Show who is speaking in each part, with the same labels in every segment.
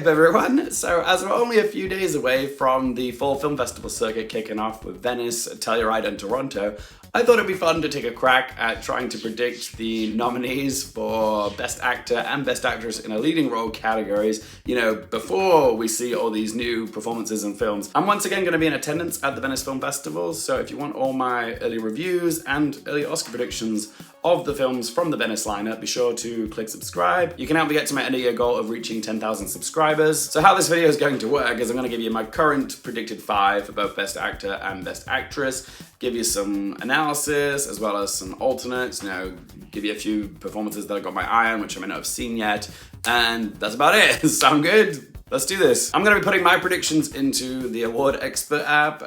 Speaker 1: up, everyone? So, as we're only a few days away from the Fall Film Festival circuit kicking off with Venice, Telluride, and Toronto, I thought it'd be fun to take a crack at trying to predict the nominees for Best Actor and Best Actress in a Leading Role categories, you know, before we see all these new performances and films. I'm once again going to be in attendance at the Venice Film Festival, so if you want all my early reviews and early Oscar predictions of the films from the Venice lineup, be sure to click subscribe. You can help me get to my end of year goal of reaching 10,000 subscribers. So how this video is going to work is I'm going to give you my current predicted 5 for both Best Actor and Best Actress, give you some analysis as well as some alternates, you know, give you a few performances that I got my eye on, which I may not have seen yet, and that's about it. Sound good? Let's do this. I'm going to be putting my predictions into the Award Expert app.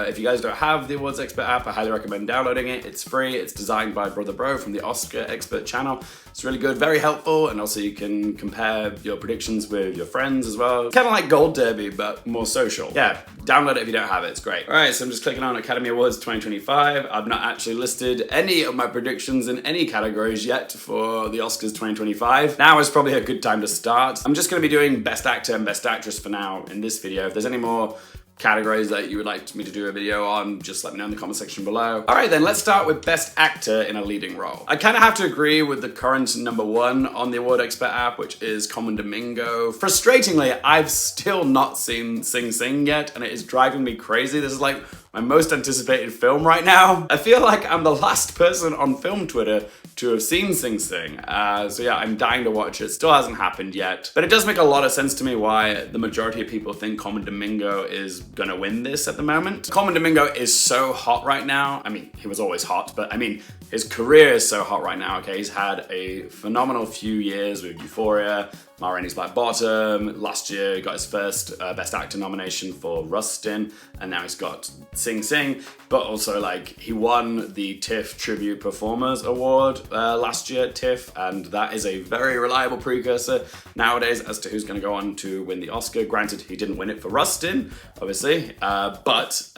Speaker 1: If you guys don't have the Awards Expert app, I highly recommend downloading it. It's free. It's designed by Brother Bro from the Oscar Expert channel. It's really good, very helpful, and also you can compare your predictions with your friends as well. Kind of like Gold Derby, but more social. Yeah, download it if you don't have it. It's great. All right, so I'm just clicking on Academy Awards 2025. I've not actually listed any of my predictions in any categories yet for the Oscars 2025. Now is probably a good time to start. I'm just going to be doing Best Actor and Best Actress for now in this video. If there's any more categories that you would like me to do a video on, just let me know in the comment section below. All right, then let's start with Best Actor in a Leading Role. I kind of have to agree with the current #1 on the Award Expert app, which is Common Domingo. Frustratingly, I've still not seen Sing Sing yet, and it is driving me crazy. This is like my most anticipated film right now. I feel like I'm the last person on film Twitter to have seen Sing Sing. So yeah, I'm dying to watch it. Still hasn't happened yet. But it does make a lot of sense to me why the majority of people think Common Domingo is gonna win this at the moment. Common Domingo is so hot right now. I mean, he was always hot, but I mean, his career is so hot right now, okay? He's had a phenomenal few years with Euphoria, Ma Rainey's Black Bottom. Last year, he got his first Best Actor nomination for Rustin, and now he's got Sing Sing. But also, like, he won the TIFF Tribute Performers Award last year at TIFF, and that is a very reliable precursor nowadays as to who's going to go on to win the Oscar. Granted, he didn't win it for Rustin, obviously, but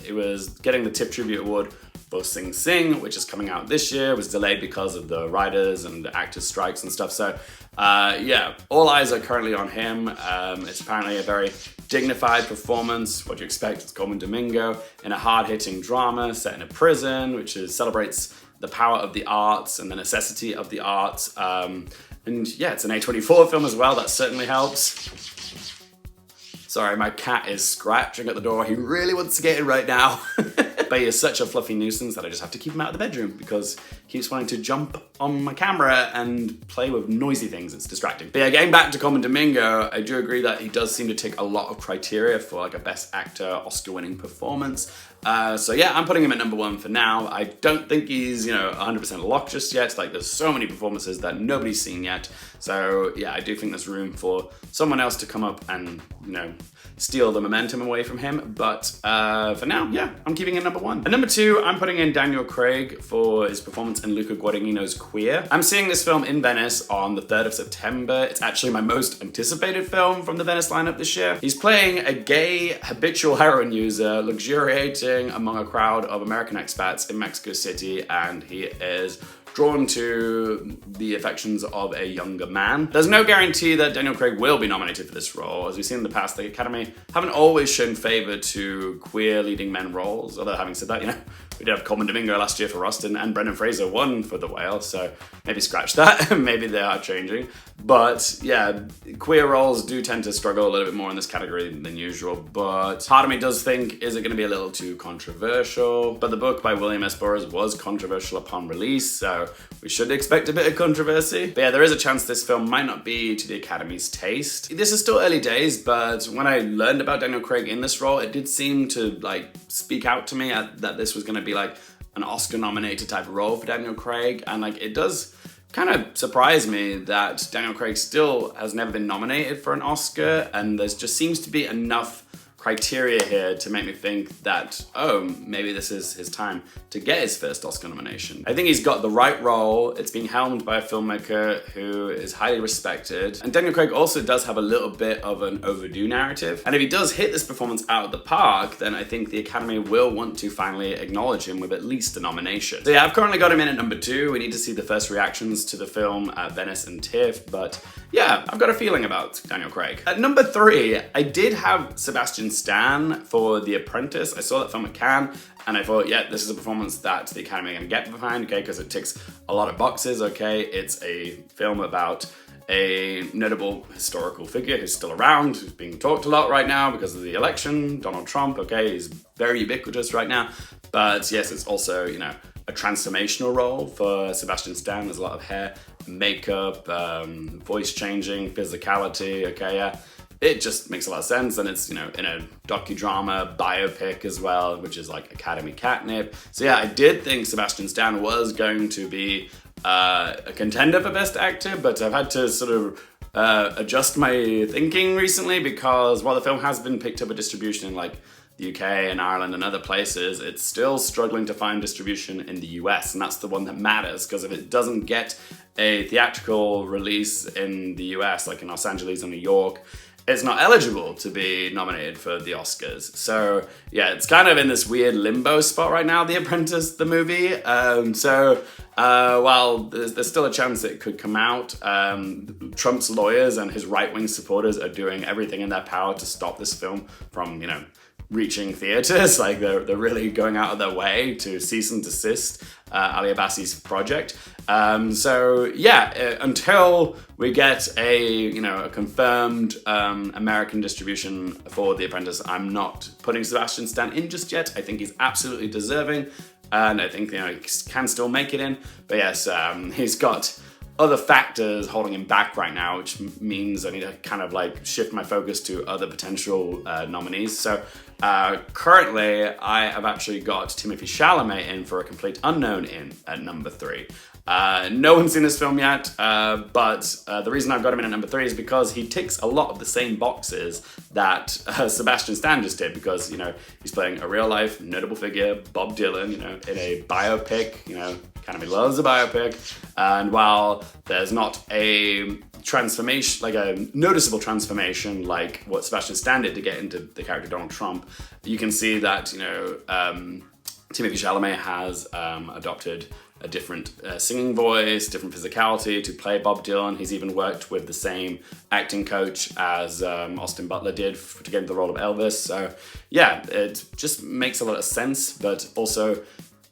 Speaker 1: it was getting the TIFF Tribute Award for Sing Sing, which is coming out this year, was delayed because of the writers and actors strikes and stuff. So yeah, all eyes are currently on him. It's apparently a very dignified performance. What do you expect? It's Common Domingo in a hard-hitting drama set in a prison, which celebrates the power of the arts and the necessity of the arts. And yeah, it's an A24 film as well. That certainly helps. Sorry, my cat is scratching at the door. He really wants to get in right now. But he is such a fluffy nuisance that I just have to keep him out of the bedroom because he keeps wanting to jump on my camera and play with noisy things. It's distracting. But yeah, getting back to Common Domingo, I do agree that he does seem to tick a lot of criteria for like a Best Actor Oscar-winning performance. So yeah, I'm putting him at #1 for now. I don't think he's, you know, 100% locked just yet. Like, there's so many performances that nobody's seen yet. So yeah, I do think there's room for someone else to come up and, you know, steal the momentum away from him. But for now, yeah, I'm keeping it #1. At #2, I'm putting in Daniel Craig for his performance in Luca Guadagnino's Queer. I'm seeing this film in Venice on the 3rd of September. It's actually my most anticipated film from the Venice lineup this year. He's playing a gay habitual heroin user luxuriating among a crowd of American expats in Mexico City, and he is drawn to the affections of a younger man. There's no guarantee that Daniel Craig will be nominated for this role. As we've seen in the past, the Academy haven't always shown favor to queer leading men roles. Although, having said that, you know, we did have Common Domingo last year for Rustin, and Brendan Fraser won for The Whale, so maybe scratch that. Maybe they are changing. But yeah, queer roles do tend to struggle a little bit more in this category than usual. But part of me does think, is it going to be a little too controversial? But the book by William S. Burroughs was controversial upon release, so we should expect a bit of controversy. But yeah, there is a chance this film might not be to the Academy's taste. This is still early days, but when I learned about Daniel Craig in this role, it did seem to like speak out to me that this was going to be like an Oscar nominated type of role for Daniel Craig. And like, it does kind of surprise me that Daniel Craig still has never been nominated for an Oscar, and there just seems to be enough criteria here to make me think that, oh, maybe this is his time to get his first Oscar nomination. I think he's got the right role. It's being helmed by a filmmaker who is highly respected. And Daniel Craig also does have a little bit of an overdue narrative. And if he does hit this performance out of the park, then I think the Academy will want to finally acknowledge him with at least a nomination. So yeah, I've currently got him in at number 2. We need to see the first reactions to the film at Venice and TIFF, but yeah, I've got a feeling about Daniel Craig. At number 3, I did have Sebastian Stan for The Apprentice. I saw that film at Cannes, and I thought, yeah, this is a performance that the Academy are gonna get behind, okay, because it ticks a lot of boxes, okay? It's a film about a notable historical figure who's still around, who's being talked a lot right now because of the election, Donald Trump, okay? He's very ubiquitous right now. But yes, it's also, you know, a transformational role for Sebastian Stan. There's a lot of hair, makeup, voice changing, physicality, okay, yeah. It just makes a lot of sense, and it's, you know, in a docudrama biopic as well, which is like Academy catnip. So yeah, I did think Sebastian Stan was going to be a contender for Best Actor, but I've had to sort of adjust my thinking recently because while the film has been picked up for distribution in like the UK and Ireland and other places, it's still struggling to find distribution in the US, and that's the one that matters, because if it doesn't get a theatrical release in the US, like in Los Angeles or New York, it's not eligible to be nominated for the Oscars. So yeah, it's kind of in this weird limbo spot right now, The Apprentice, the movie. While there's still a chance it could come out, Trump's lawyers and his right-wing supporters are doing everything in their power to stop this film from, you know, reaching theaters. Like they're really going out of their way to cease and desist Ali Abbasi's project. So yeah, until we get a confirmed American distribution for The Apprentice, I'm not putting Sebastian Stan in just yet. I think he's absolutely deserving, and I think, you know, he can still make it in. But yes, he's got other factors holding him back right now, which means I need to kind of like shift my focus to other potential nominees. So currently, I have actually got Timothée Chalamet in for A Complete Unknown in at number 3. No one's seen this film yet, but the reason I've got him in at number 3 is because he ticks a lot of the same boxes that Sebastian Stan just did, because, you know, he's playing a real life notable figure, Bob Dylan, you know, in a biopic, you know, Academy loves a biopic, and while there's not a transformation, like a noticeable transformation like what Sebastian Stan did to get into the character Donald Trump, you can see that, you know, Timothée Chalamet has adopted a different singing voice, different physicality to play Bob Dylan. He's even worked with the same acting coach as Austin Butler did to get into the role of Elvis. So yeah, it just makes a lot of sense, but also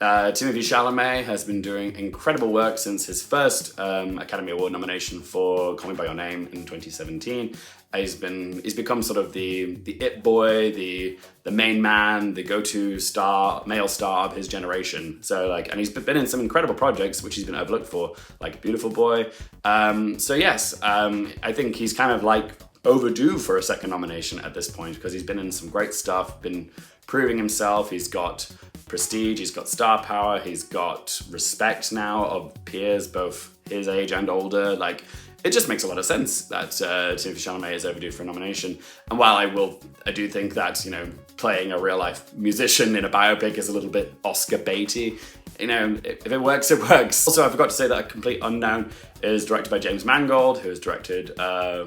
Speaker 1: Timothée Chalamet has been doing incredible work since his first Academy Award nomination for Call Me By Your Name in 2017. He's become sort of the it boy, the main man, the go-to star, male star of his generation. So like, and he's been in some incredible projects which he's been overlooked for, like Beautiful Boy. So yes, I think he's kind of like overdue for a second nomination at this point, because he's been in some great stuff, been proving himself. He's got prestige, he's got star power, he's got respect now of peers, both his age and older. Like, it just makes a lot of sense that Timothée Chalamet is overdue for a nomination. And while I do think that, you know, playing a real life musician in a biopic is a little bit Oscar baity, you know, if it works, it works. Also, I forgot to say that A Complete Unknown is directed by James Mangold, who has directed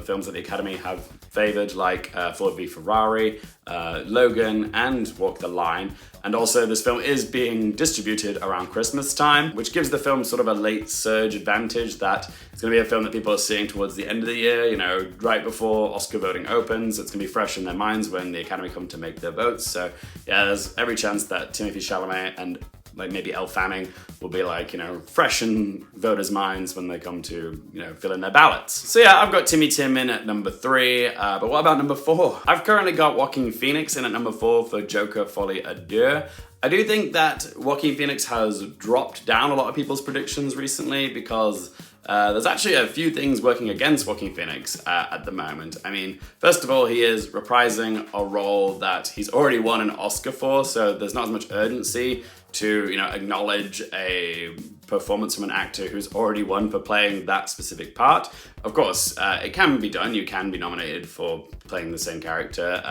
Speaker 1: films that the Academy have favoured, like Ford v Ferrari, Logan, and Walk the Line. And also, this film is being distributed around Christmas time, which gives the film sort of a late surge advantage, that it's going to be a film that people are seeing towards the end of the year, you know, right before Oscar voting opens. It's going to be fresh in their minds when the Academy come to make their votes. So yeah, there's every chance that Timothée Chalamet and like maybe Elle Fanning will be like, you know, fresh in voters' minds when they come to, you know, fill in their ballots. So yeah, I've got Timmy Tim in at number 3, but what about number 4? I've currently got Joaquin Phoenix in at number 4 for Joker Folie à Deux. I do think that Joaquin Phoenix has dropped down a lot of people's predictions recently, because there's actually a few things working against Joaquin Phoenix at the moment. I mean, first of all, he is reprising a role that he's already won an Oscar for, so there's not as much urgency to, you know, acknowledge a performance from an actor who's already won for playing that specific part. Of course, it can be done. You can be nominated for playing the same character.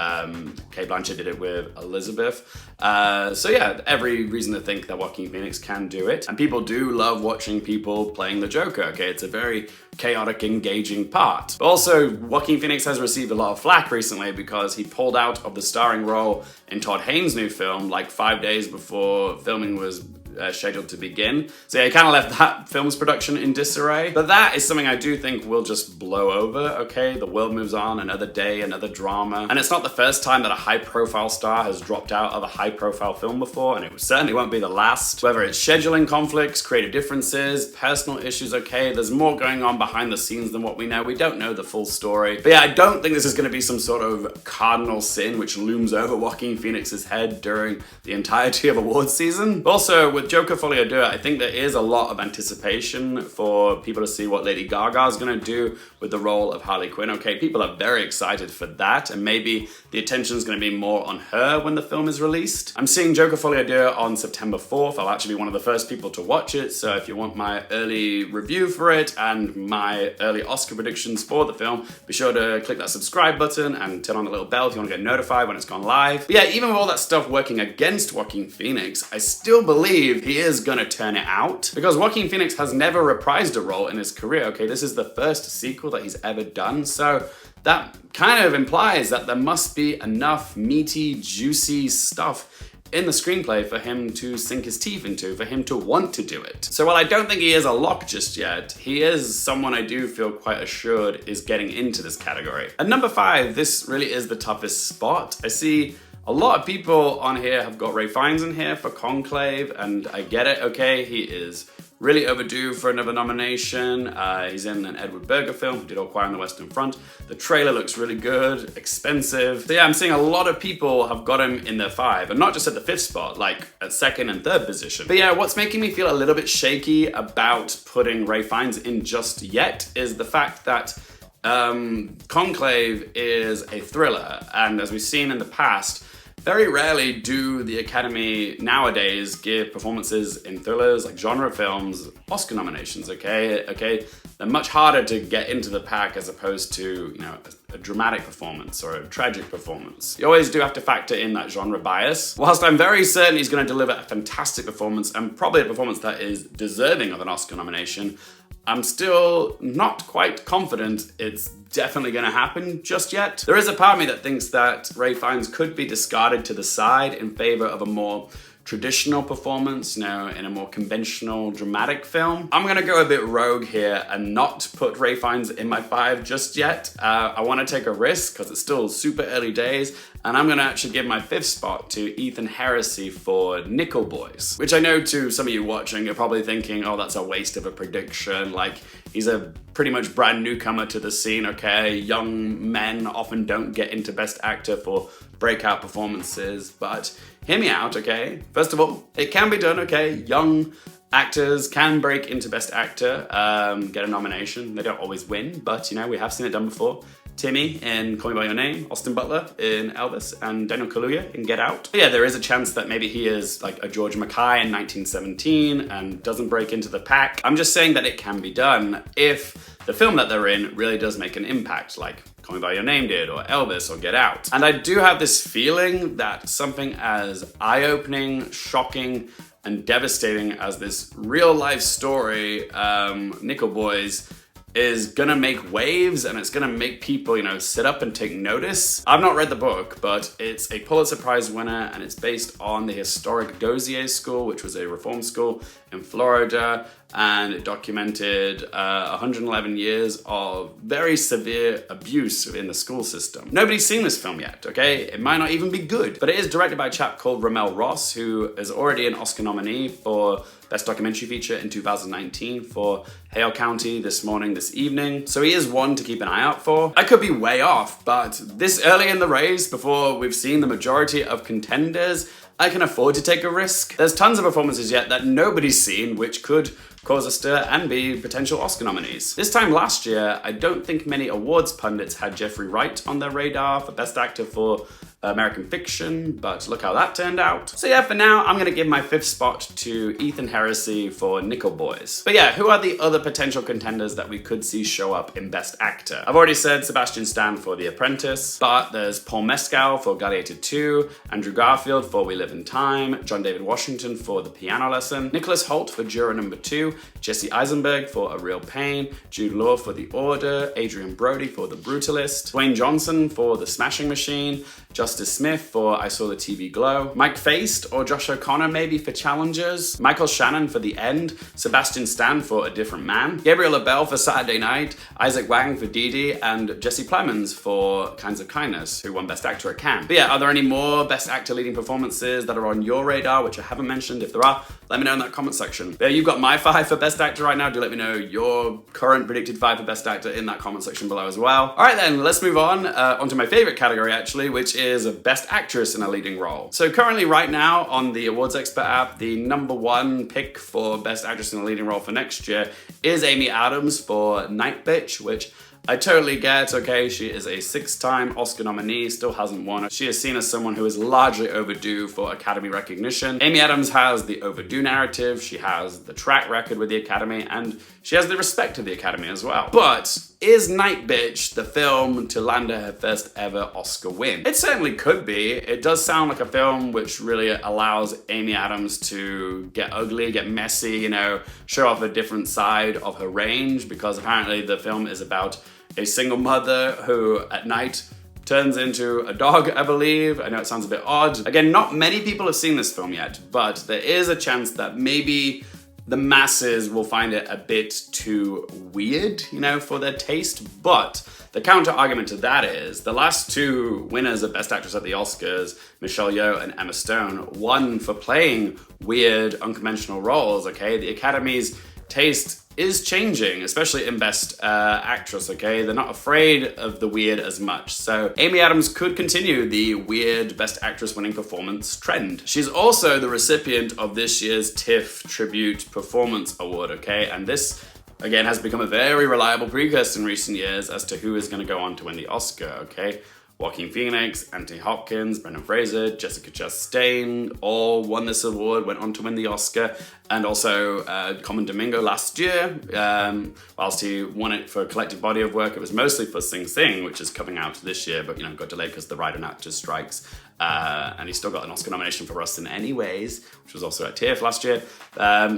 Speaker 1: Cate Blanchett did it with Elizabeth. So yeah, every reason to think that Joaquin Phoenix can do it. And people do love watching people playing the Joker, okay? It's a very chaotic, engaging part. But also, Joaquin Phoenix has received a lot of flack recently because he pulled out of the starring role in Todd Haynes' new film like 5 days before filming was scheduled to begin. So yeah, he kind of left that film's production in disarray. But that is something I do think will just blow over, okay? The world moves on, another day, another drama. And it's not the first time that a high-profile star has dropped out of a high-profile film before, and it certainly won't be the last. Whether it's scheduling conflicts, creative differences, personal issues, okay? There's more going on behind the scenes than what we know. We don't know the full story. But yeah, I don't think this is going to be some sort of cardinal sin which looms over Joaquin Phoenix's head during the entirety of awards season. Also, with Joker Folie à Deux, I think there is a lot of anticipation for people to see what Lady Gaga is going to do with the role of Harley Quinn. Okay, people are very excited for that, and maybe the attention is going to be more on her when the film is released. I'm seeing Joker Folie à Deux on September 4th. I'll actually be one of the first people to watch it, so if you want my early review for it and my early Oscar predictions for the film, be sure to click that subscribe button and turn on the little bell if you want to get notified when it's gone live. But yeah, even with all that stuff working against Joaquin Phoenix, I still believe he is gonna turn it out, because Joaquin Phoenix has never reprised a role in his career, okay? This is the first sequel that he's ever done, so that kind of implies that there must be enough meaty, juicy stuff in the screenplay for him to sink his teeth into, for him to want to do it. So while I don't think he is a lock just yet, he is someone I do feel quite assured is getting into this category. At number 5, this really is the toughest spot. I see a lot of people on here have got Ralph Fiennes in here for Conclave, and I get it, okay? He is really overdue for another nomination. He's in an Edward Berger film, who did All Quiet on the Western Front. The trailer looks really good, expensive. So yeah, I'm seeing a lot of people have got him in their 5, and not just at the 5th spot, like at 2nd and 3rd position. But yeah, what's making me feel a little bit shaky about putting Ralph Fiennes in just yet is the fact that Conclave is a thriller, and as we've seen in the past, very rarely do the Academy nowadays give performances in thrillers, like genre films, Oscar nominations, okay? They're much harder to get into the pack as opposed to, you know, a dramatic performance or a tragic performance. You always do have to factor in that genre bias. Whilst I'm very certain he's going to deliver a fantastic performance, and probably a performance that is deserving of an Oscar nomination, I'm still not quite confident it's definitely going to happen just yet. There is a part of me that thinks that Ralph Fiennes could be discarded to the side in favor of a more traditional performance, you know, in a more conventional dramatic film. I'm gonna go a bit rogue here and not put Ralph Fiennes in my 5 just yet. I wanna take a risk because it's still super early days, and I'm gonna actually give my 5th spot to Ethan Heresy for Nickel Boys, which I know to some of you watching, you're probably thinking, oh, that's a waste of a prediction. Like, he's a pretty much brand newcomer to the scene, okay? Young men often don't get into Best Actor for breakout performances, but hear me out, okay? First of all, it can be done, okay? Young actors can break into Best Actor, get a nomination. They don't always win, but, you know, we have seen it done before. Timmy in Call Me By Your Name, Austin Butler in Elvis, and Daniel Kaluuya in Get Out. But yeah, there is a chance that maybe he is like a George Mackay in 1917 and doesn't break into the pack. I'm just saying that it can be done if the film that they're in really does make an impact, like Call Me By Your Name did, or Elvis, or Get Out. And I do have this feeling that something as eye-opening, shocking, and devastating as this real-life story, Nickel Boys, is gonna make waves, and it's gonna make people, you know, sit up and take notice. I've not read the book, but it's a Pulitzer Prize winner, and it's based on the historic Dozier School, which was a reform school in Florida, and it documented 111 years of very severe abuse in the school system. Nobody's seen this film yet, okay? It might not even be good, but it is directed by a chap called Ramel Ross, who is already an Oscar nominee for Best Documentary Feature in 2019 for Hale County, This Morning, This Evening. So he is one to keep an eye out for. I could be way off, but this early in the race, before we've seen the majority of contenders, I can afford to take a risk. There's tons of performances yet that nobody's seen, which could cause a stir and be potential Oscar nominees. This time last year, I don't think many awards pundits had Jeffrey Wright on their radar for Best Actor for American Fiction, but look how that turned out. So yeah, for now, I'm gonna give my 5th spot to Ethan Heresy for Nickel Boys. But yeah, who are the other potential contenders that we could see show up in Best Actor? I've already said Sebastian Stan for The Apprentice, but there's Paul Mescal for Gladiator 2, Andrew Garfield for We Live in Time, John David Washington for The Piano Lesson, Nicholas Hoult for Juror Number 2, Jesse Eisenberg for A Real Pain, Jude Law for The Order, Adrian Brody for The Brutalist, Dwayne Johnson for The Smashing Machine, Justice Smith for I Saw the TV Glow, Mike Feist or Josh O'Connor maybe for Challengers, Michael Shannon for The End, Sebastian Stan for A Different Man, Gabriel LaBelle for Saturday Night, Isaac Wang for Didi, and Jesse Plemons for Kinds of Kindness, who won Best Actor at Cannes. But yeah, are there any more Best Actor leading performances that are on your radar, which I haven't mentioned? If there are, let me know in that comment section. But yeah, you've got my 5 for Best Actor right now. Do let me know your current predicted 5 for Best Actor in that comment section below as well. All right then, let's move on onto my favorite category actually, which is Best Actress in a Leading Role. So currently right now on the Awards Expert app, the #1 pick for Best Actress in a Leading Role for next year is Amy Adams for Night Bitch, which I totally get, okay, she is a 6-time Oscar nominee, still hasn't won. She is seen as someone who is largely overdue for Academy recognition. Amy Adams has the overdue narrative, she has the track record with the Academy, and she has the respect of the Academy as well. But is Night Bitch the film to land her first ever Oscar win? It certainly could be. It does sound like a film which really allows Amy Adams to get ugly, get messy, you know, show off a different side of her range, because apparently the film is about a single mother who at night turns into a dog, I believe. I know it sounds a bit odd. Again, not many people have seen this film yet, but there is a chance that maybe the masses will find it a bit too weird, you know, for their taste. But the counter argument to that is the last 2 winners of Best Actress at the Oscars, Michelle Yeoh and Emma Stone, won for playing weird, unconventional roles, okay? The Academy's taste is changing, especially in Best Actress, okay? They're not afraid of the weird as much. So Amy Adams could continue the weird Best Actress winning performance trend. She's also the recipient of this year's TIFF Tribute Performance Award, okay? And this, again, has become a very reliable precursor in recent years as to who is gonna go on to win the Oscar, okay? Joaquin Phoenix, Anthony Hopkins, Brendan Fraser, Jessica Chastain all won this award, went on to win the Oscar, and also Common Domingo last year, whilst he won it for a collective body of work, it was mostly for Sing Sing, which is coming out this year, but you know, got delayed because the writer and actors strikes. And he still got an Oscar nomination for Rustin Anyways, which was also at TIFF last year.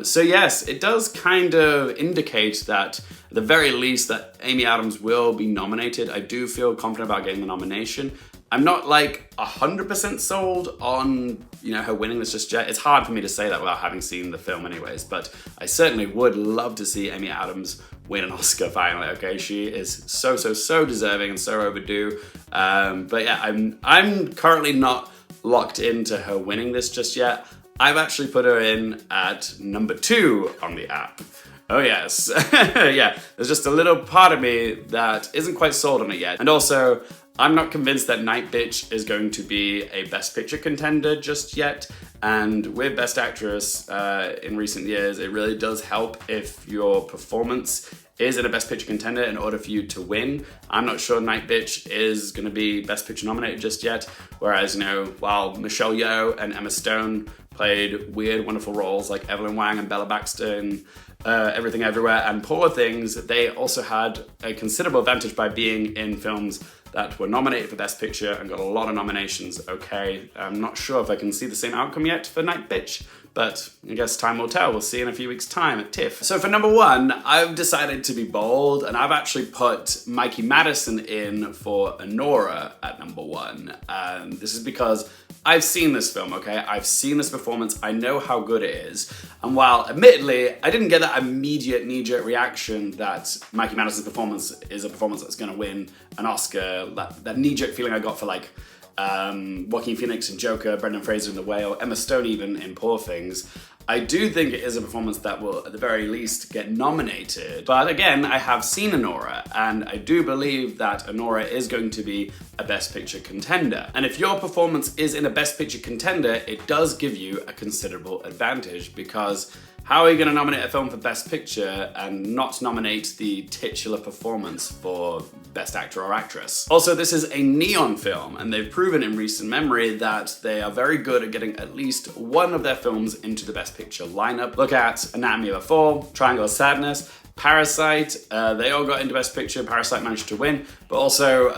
Speaker 1: So yes, it does kind of indicate that, at the very least, that Amy Adams will be nominated. I do feel confident about getting the nomination. I'm not like 100% sold on, you know, her winning this just yet. It's hard for me to say that without having seen the film anyways, but I certainly would love to see Amy Adams win an Oscar finally, okay? She is so deserving and so overdue. But yeah, I'm currently not locked into her winning this just yet. I've actually put her in at #2 on the app. Oh yes, yeah, there's just a little part of me that isn't quite sold on it yet. And also, I'm not convinced that Night Bitch is going to be a Best Picture contender just yet. And with Best Actress in recent years, it really does help if your performance is in a Best Picture contender in order for you to win. I'm not sure Night Bitch is gonna be Best Picture nominated just yet. Whereas, you know, while Michelle Yeoh and Emma Stone played weird, wonderful roles like Evelyn Wang and Bella Baxter in Everything Everywhere and Poor Things, they also had a considerable advantage by being in films that were nominated for Best Picture and got a lot of nominations, okay? I'm not sure if I can see the same outcome yet for Night Bitch, but I guess time will tell. We'll see in a few weeks' time at TIFF. So for #1, I've decided to be bold, and I've actually put Mikey Madison in for Anora at #1. This is because I've seen this film, okay? I've seen this performance, I know how good it is. And while, admittedly, I didn't get that immediate knee-jerk reaction that Mikey Madison's performance is a performance that's gonna win an Oscar, that knee-jerk feeling I got for like Joaquin Phoenix in Joker, Brendan Fraser in The Whale, Emma Stone even in Poor Things, I do think it is a performance that will, at the very least, get nominated. But again, I have seen Anora, and I do believe that Anora is going to be a Best Picture contender. And if your performance is in a Best Picture contender, it does give you a considerable advantage, because How are you going to nominate a film for Best Picture and not nominate the titular performance for Best Actor or Actress? Also, this is a neon film, and they've proven in recent memory that they are very good at getting at least one of their films into the Best Picture lineup. Look at Anatomy of a Fall, Triangle of Sadness, Parasite, they all got into Best Picture. Parasite managed to win, but also,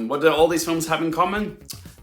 Speaker 1: what do all these films have in common?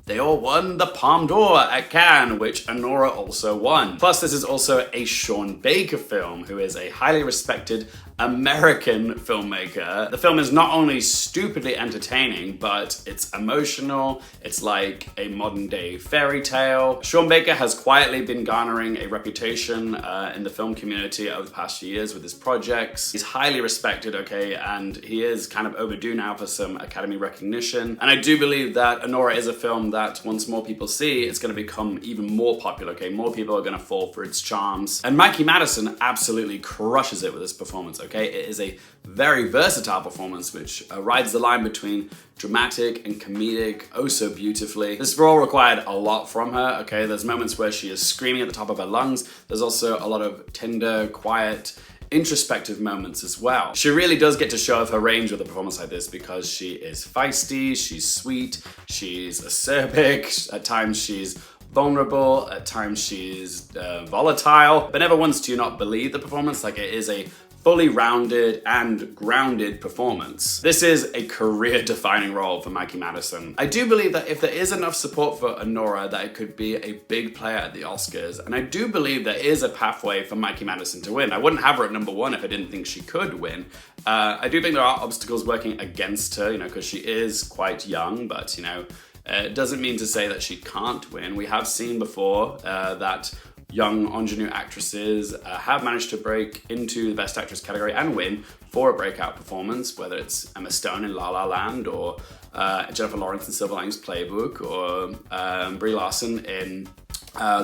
Speaker 1: They all won the Palme d'Or at Cannes, which Anora also won. Plus, this is also a Sean Baker film, who is a highly respected American filmmaker. The film is not only stupidly entertaining, but it's emotional. It's like a modern day fairy tale. Sean Baker has quietly been garnering a reputation in the film community over the past few years with his projects. He's highly respected, okay, and he is kind of overdue now for some Academy recognition. And I do believe that Anora is a film that once more people see, it's going to become even more popular, okay? More people are going to fall for its charms. And Mikey Madison absolutely crushes it with this performance, okay? It is a very versatile performance which rides the line between dramatic and comedic oh so beautifully. This role required a lot from her, okay? There's moments where she is screaming at the top of her lungs. There's also a lot of tender, quiet, introspective moments as well. She really does get to show off her range with a performance like this because she is feisty, she's sweet, she's acerbic, at times she's vulnerable, at times she's volatile, but never once do you not believe the performance. Like, it is a fully rounded and grounded performance. This is a career-defining role for Mikey Madison. I do believe that if there is enough support for Anora, that it could be a big player at the Oscars, and I do believe there is a pathway for Mikey Madison to win. I wouldn't have her at #1 if I didn't think she could win. I do think there are obstacles working against her, because she is quite young, but it doesn't mean to say that she can't win. We have seen before that young ingenue actresses have managed to break into the Best Actress category and win for a breakout performance, whether it's Emma Stone in La La Land, or Jennifer Lawrence in Silver Linings Playbook, or Brie Larson in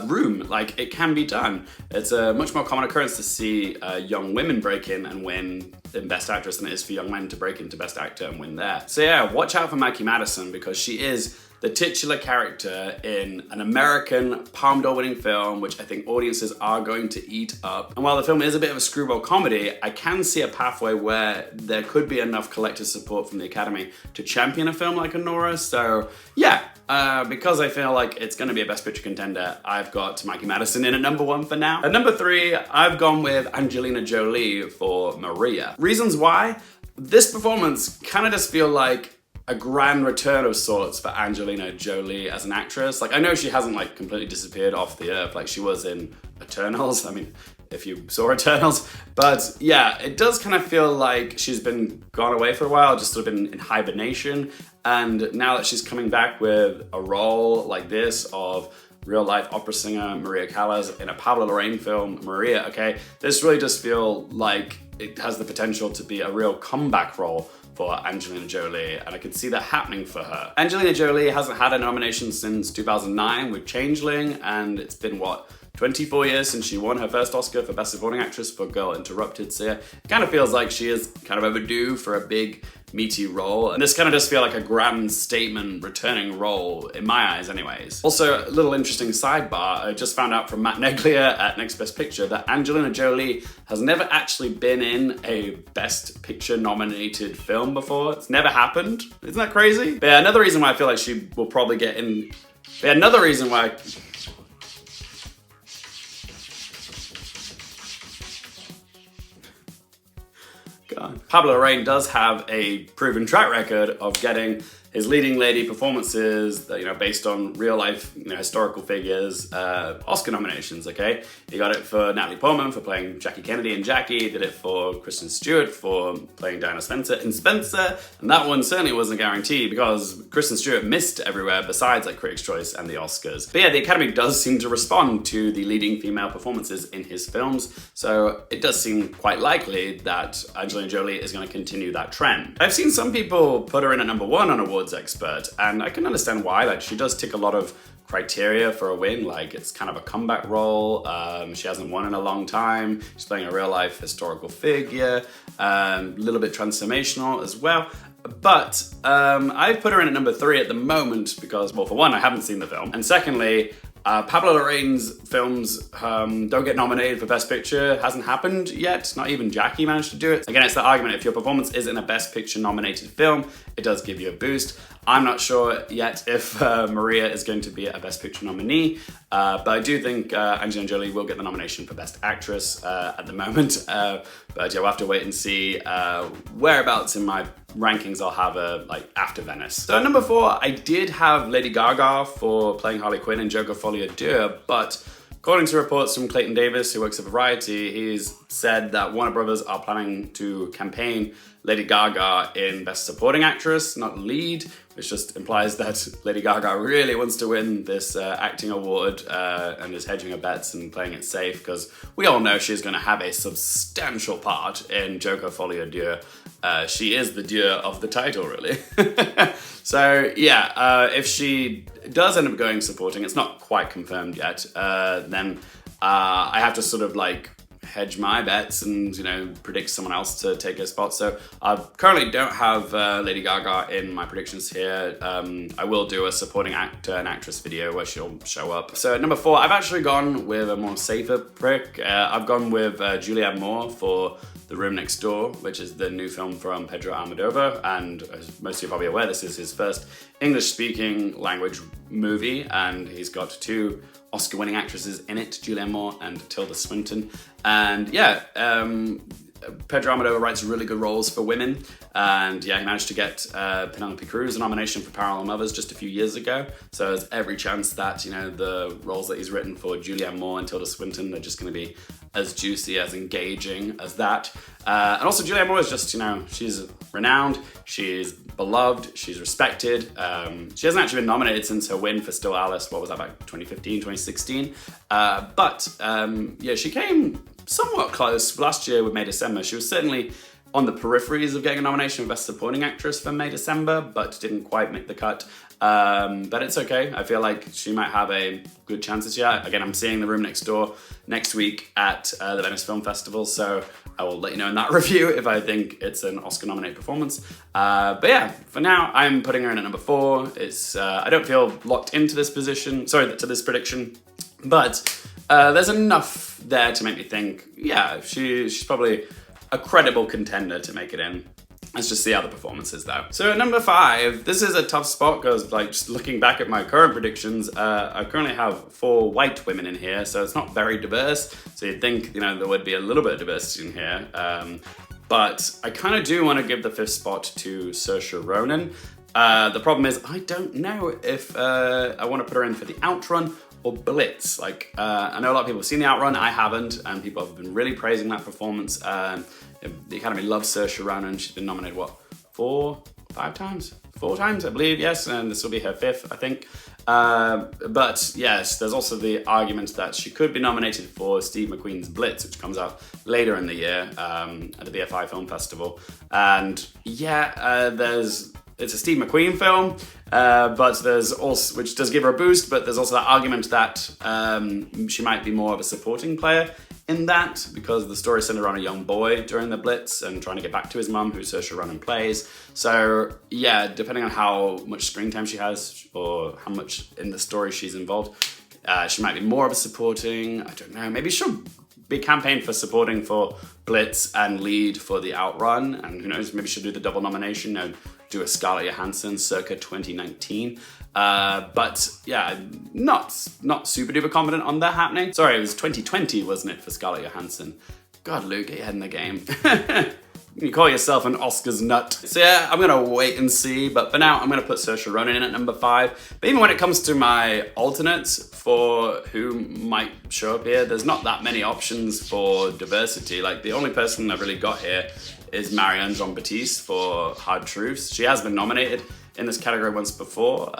Speaker 1: Room. Like, it can be done. It's a much more common occurrence to see young women break in and win in Best Actress than it is for young men to break into Best Actor and win there. So yeah, watch out for Mikey Madison, because she is the titular character in an American Palme d'Or winning film, which I think audiences are going to eat up. And while the film is a bit of a screwball comedy, I can see a pathway where there could be enough collective support from the Academy to champion a film like Anora. So yeah, because I feel like it's gonna be a Best Picture contender, I've got Mikey Madison in at #1 for now. At #3, I've gone with Angelina Jolie for Maria. Reasons why? This performance kind of just feel like a grand return of sorts for Angelina Jolie as an actress. Like, I know she hasn't completely disappeared off the earth like she was in Eternals. I mean, if you saw Eternals, but yeah, it does kind of feel like she's been gone away for a while, just sort of been in hibernation. And now that she's coming back with a role like this of real-life opera singer Maria Callas in a Pablo Larraín film, Maria, okay, this really does feel like it has the potential to be a real comeback role for Angelina Jolie, and I could see that happening for her. Angelina Jolie hasn't had a nomination since 2009 with Changeling, and it's been, 24 years since she won her first Oscar for Best Supporting Actress for Girl Interrupted. So yeah, it kind of feels like she is kind of overdue for a big, meaty role. And this kind of does feel like a grand statement returning role, in my eyes anyways. Also, a little interesting sidebar, I just found out from Matt Neglia at Next Best Picture that Angelina Jolie has never actually been in a Best Picture nominated film before. It's never happened. Isn't that crazy? But yeah, another reason why I feel like she will probably get in. But yeah, another reason why God. Pablo Larraín does have a proven track record of getting his leading lady performances, based on real life, historical figures, Oscar nominations, okay? He got it for Natalie Portman for playing Jackie Kennedy in Jackie, he did it for Kristen Stewart for playing Diana Spencer in Spencer, and that one certainly wasn't a guarantee because Kristen Stewart missed everywhere besides Critics' Choice and the Oscars. But yeah, the Academy does seem to respond to the leading female performances in his films, so it does seem quite likely that Angelina Jolie is going to continue that trend. I've seen some people put her in at #1 on awards expert, and I can understand why. She does tick a lot of criteria for a win. It's kind of a comeback role. She hasn't won in a long time. She's playing a real life historical figure, a little bit transformational as well. But I've put her in at #3 at the moment because, well, for one, I haven't seen the film, and secondly, Pablo Larraín's films don't get nominated for Best Picture. Hasn't happened yet. Not even Jackie managed to do it. Again, it's the argument, if your performance isn't a Best Picture nominated film, it does give you a boost. I'm not sure yet if Maria is going to be a Best Picture nominee, but I do think Angelina Jolie will get the nomination for Best Actress at the moment. But yeah, we'll have to wait and see whereabouts in my rankings I'll have like after Venice. So at number 4, I did have Lady Gaga for playing Harley Quinn in Joker Folie à Deux, but according to reports from Clayton Davis, who works at Variety, he's said that Warner Brothers are planning to campaign Lady Gaga in Best Supporting Actress, not Lead, which just implies that Lady Gaga really wants to win this acting award and is hedging her bets and playing it safe, because we all know she's going to have a substantial part in Joker Folie à Deux. She is the Dieu of the title, really. So yeah, if she does end up going supporting, it's not quite confirmed yet, then I have to sort of like hedge my bets and, you know, predict someone else to take her spot. So I currently don't have Lady Gaga in my predictions here. I will do a supporting actor and actress video where she'll show up. So at number 4, I've actually gone with a more safer pick. I've gone with Julianne Moore for The Room Next Door, which is the new film from Pedro Almodovar, and as most of you are probably aware, this is his first English-speaking language movie, and he's got 2 Oscar-winning actresses in it, Julianne Moore and Tilda Swinton. And yeah, Pedro Almodovar writes really good roles for women, and yeah, he managed to get Penelope Cruz a nomination for Parallel Mothers just a few years ago. So there's every chance that, you know, the roles that he's written for Julianne Moore and Tilda Swinton are just going to be as juicy, as engaging as that. And also Julianne Moore is just, you know, she's renowned, she's beloved, she's respected. She hasn't actually been nominated since her win for Still Alice, what was that, back 2015, 2016? But yeah, she came somewhat close last year with May December. She was certainly on the peripheries of getting a nomination for Best Supporting Actress for May December, but didn't quite make the cut. But it's okay. I feel like she might have a good chance this year. Again, I'm seeing The Room Next Door next week at the Venice Film Festival, so I will let you know in that review if I think it's an Oscar-nominated performance. But yeah, for now, I'm putting her in at number 4. It's I don't feel locked into this position, to this prediction, but there's enough there to make me think, yeah, she's probably a credible contender to make it in. Let's just see how the performance is though. So at number 5, this is a tough spot because, like, just looking back at my current predictions, I currently have 4 white women in here, so it's not very diverse. So you'd think, you know, there would be a little bit of diversity in here. But I kind of do want to give the 5th spot to Saoirse Ronan. The problem is I don't know if I want to put her in for the Outrun or Blitz. Like, I know a lot of people have seen the Outrun, I haven't, and people have been really praising that performance. The Academy loves Saoirse Ronan. She's been nominated, what, 4 times, I believe, yes, and this will be her 5th, I think. But yes, there's also the argument that she could be nominated for Steve McQueen's Blitz, which comes out later in the year at the BFI Film Festival. And yeah, it's a Steve McQueen film, but there's also, which does give her a boost, but there's also that argument that she might be more of a supporting player in that, because the story is centered around a young boy during the Blitz and trying to get back to his mum, who Saoirse Ronan plays. So yeah, depending on how much screen time she has or how much in the story she's involved, she might be more of a supporting, I don't know, maybe she'll be campaigned for supporting for Blitz and lead for the Outrun, and who knows, maybe she'll do the double nomination and do a Scarlett Johansson circa 2019. But yeah, not super duper confident on that happening. Sorry, it was 2020, wasn't it, for Scarlett Johansson? God, Luke, get your head in the game. You call yourself an Oscars nut. So yeah, I'm gonna wait and see, but for now, I'm gonna put Saoirse Ronan in at number 5. But even when it comes to my alternates for who might show up here, there's not that many options for diversity. Like, the only person I've really got here is Marianne Jean-Baptiste for Hard Truths. She has been nominated in this category once before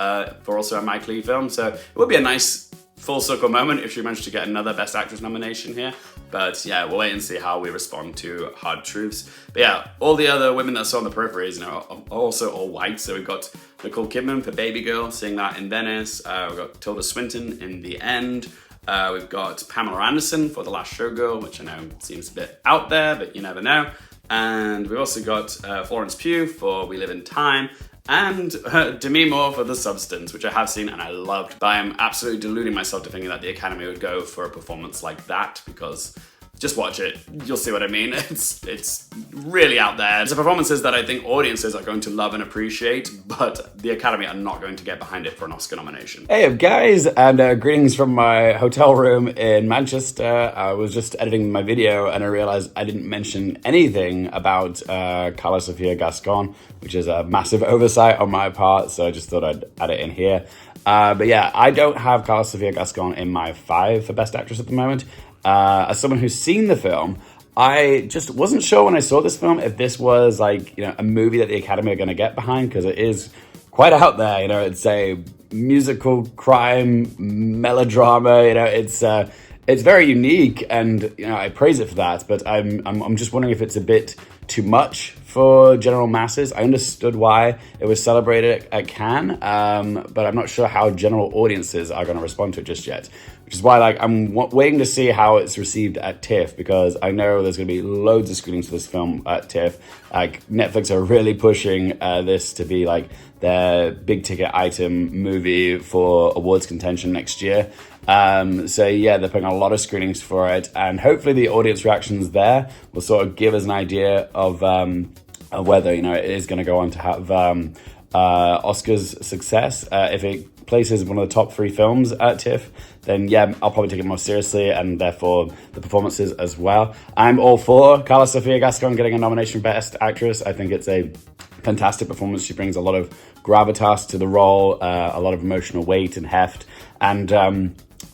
Speaker 1: for also a Mike Leigh film, so it would be a nice full circle moment if she managed to get another Best Actress nomination here. But yeah, we'll wait and see how we respond to Hard Truths. But yeah, all the other women that saw on the peripheries, you know, are also all white. So we've got Nicole Kidman for Baby Girl, seeing that in Venice. We've got Tilda Swinton in The End. We've got Pamela Anderson for The Last Showgirl, which I know seems a bit out there, but you never know. And we've also got Florence Pugh for We Live in Time. and Demi Moore for The Substance, which I have seen and I loved, but I am absolutely deluding myself to thinking that the Academy would go for a performance like that, because just watch it, you'll see what I mean. It's really out there. It's performances that I think audiences are going to love and appreciate, but the Academy are not going to get behind it for an Oscar nomination.
Speaker 2: Hey guys, and greetings from my hotel room in Manchester. I was just editing my video and I realized I didn't mention anything about Carla Sofia Gascon, which is a massive oversight on my part, so I just thought I'd add it in here. But yeah, I don't have Carla Sofia Gascon in my 5 for Best Actress at the moment. As someone who's seen the film, I just wasn't sure when I saw this film if this was like, a movie that the Academy are going to get behind, because it is quite out there. It's a musical crime melodrama. It's very unique, and I praise it for that. But I'm just wondering if it's a bit too much for general masses. I understood why it was celebrated at Cannes, but I'm not sure how general audiences are going to respond to it just yet. Which is why I'm waiting to see how it's received at TIFF, because I know there's going to be loads of screenings for this film at TIFF. Netflix are really pushing this to be like their big ticket item movie for awards contention next year. So yeah, they're putting a lot of screenings for it, and hopefully the audience reactions there will sort of give us an idea of whether it is going to go on to have Oscars success. If it places one of the top 3 films at TIFF, then yeah, I'll probably take it more seriously, and therefore the performances as well. I'm all for Carla Sofia Gascon getting a nomination for Best Actress. I think it's a fantastic performance. She brings a lot of gravitas to the role, a lot of emotional weight and heft, and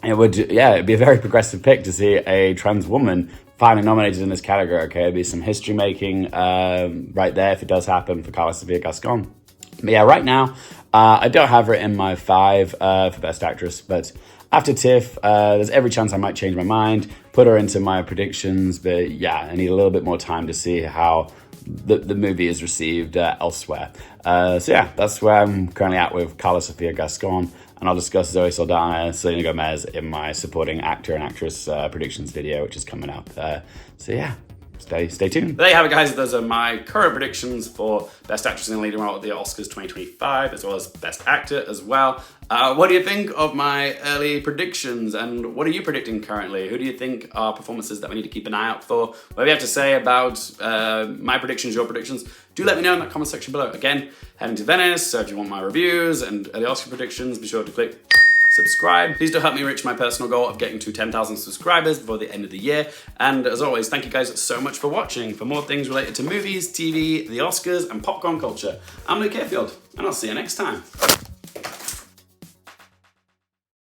Speaker 2: it'd be a very progressive pick to see a trans woman finally nominated in this category. Okay, it'd be some history making right there if it does happen for Carla Sofia Gascon. But yeah, right now, I don't have her in my 5 for Best Actress, but after TIFF, there's every chance I might change my mind, put her into my predictions, but yeah, I need a little bit more time to see how the movie is received elsewhere. So yeah, that's where I'm currently at with Carla Sofia Gascon, and I'll discuss Zoe Saldana, Selena Gomez in my supporting actor and actress predictions video, which is coming up. So yeah. Stay tuned.
Speaker 1: There you have it, guys. Those are my current predictions for Best Actress in a Leading Role at the Oscars 2025, as well as Best Actor as well. What do you think of my early predictions, and what are you predicting currently? Who do you think are performances that we need to keep an eye out for? Whatever you have to say about my predictions, your predictions, do let me know in that comment section below. Again, heading to Venice, so if you want my reviews and the Oscar predictions, be sure to click subscribe. Please do help me reach my personal goal of getting to 10,000 subscribers before the end of the year. And as always, thank you guys so much for watching. For more things related to movies, TV, the Oscars, and popcorn culture, I'm Luke Harefield, and I'll see you next time.